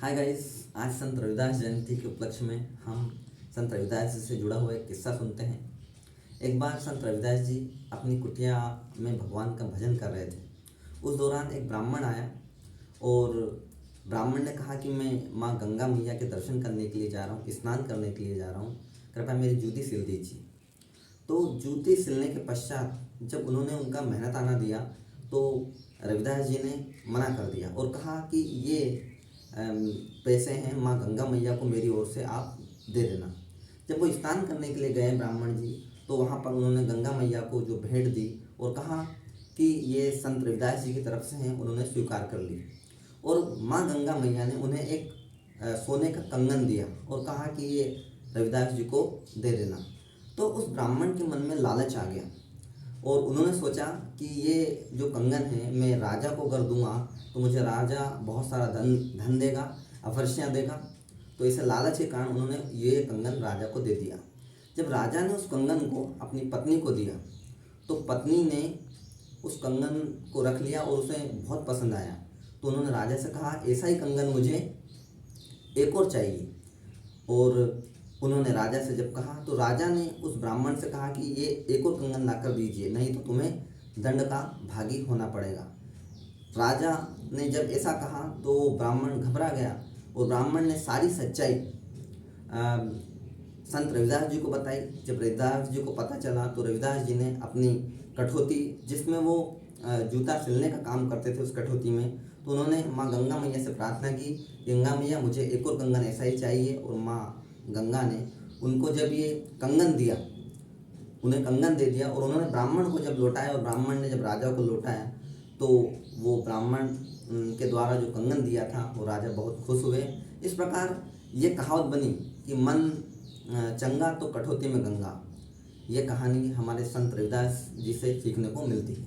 Hi guys. आज संत रविदास जयंती के उपलक्ष्य में हम संत रविदास जी से जुड़ा हुआ एक किस्सा सुनते हैं। एक बार संत रविदास जी अपनी कुटिया में भगवान का भजन कर रहे थे। उस दौरान एक ब्राह्मण आया और ब्राह्मण ने कहा कि मैं माँ गंगा मैया के दर्शन करने के लिए जा रहा हूँ, स्नान करने के लिए जा रहा हूँ, कृपया मेरी जूती सिल दीजिए। तो जूती सिलने के पश्चात जब उन्होंने उनका मेहनताना दिया तो रविदास जी ने मना कर दिया और कहा कि ये पैसे हैं माँ गंगा मैया को मेरी ओर से आप दे देना। जब वो स्नान करने के लिए गए ब्राह्मण जी, तो वहाँ पर उन्होंने गंगा मैया को जो भेंट दी और कहा कि ये संत रविदास जी की तरफ से हैं, उन्होंने स्वीकार कर ली। और माँ गंगा मैया ने उन्हें एक सोने का कंगन दिया और कहा कि ये रविदास जी को दे देना। तो उस ब्राह्मण के मन में लालच आ गया और उन्होंने सोचा कि ये जो कंगन है मैं राजा को अगर दूंगा तो मुझे राजा बहुत सारा धन देगा, अफर्सियाँ देगा। तो इसे लालच के कारण उन्होंने ये कंगन राजा को दे दिया। जब राजा ने उस कंगन को अपनी पत्नी को दिया तो पत्नी ने उस कंगन को रख लिया और उसे बहुत पसंद आया। तो उन्होंने राजा से कहा ऐसा ही कंगन मुझे एक और चाहिए। और उन्होंने राजा से जब कहा तो राजा ने उस ब्राह्मण से कहा कि ये एक और कंगन लाकर दीजिए, नहीं तो तुम्हें दंड का भागी होना पड़ेगा। राजा ने जब ऐसा कहा तो ब्राह्मण घबरा गया और ब्राह्मण ने सारी सच्चाई संत रविदास जी को बताई। जब रविदास जी को पता चला तो रविदास जी ने अपनी कठौती, जिसमें वो जूता सिलने का काम करते थे, उस कठौती में तो उन्होंने माँ गंगा मैया से प्रार्थना की, गंगा मैया मुझे एक और कंगन ऐसा ही चाहिए। और माँ गंगा ने उनको जब ये कंगन दिया, उन्हें कंगन दे दिया और उन्होंने ब्राह्मण को जब लौटाया और ब्राह्मण ने जब राजा को लौटाया तो वो ब्राह्मण के द्वारा जो कंगन दिया था वो राजा बहुत खुश हुए। इस प्रकार ये कहावत बनी कि मन चंगा तो कठौती में गंगा। ये कहानी हमारे संत रविदास जी से सीखने को मिलती है।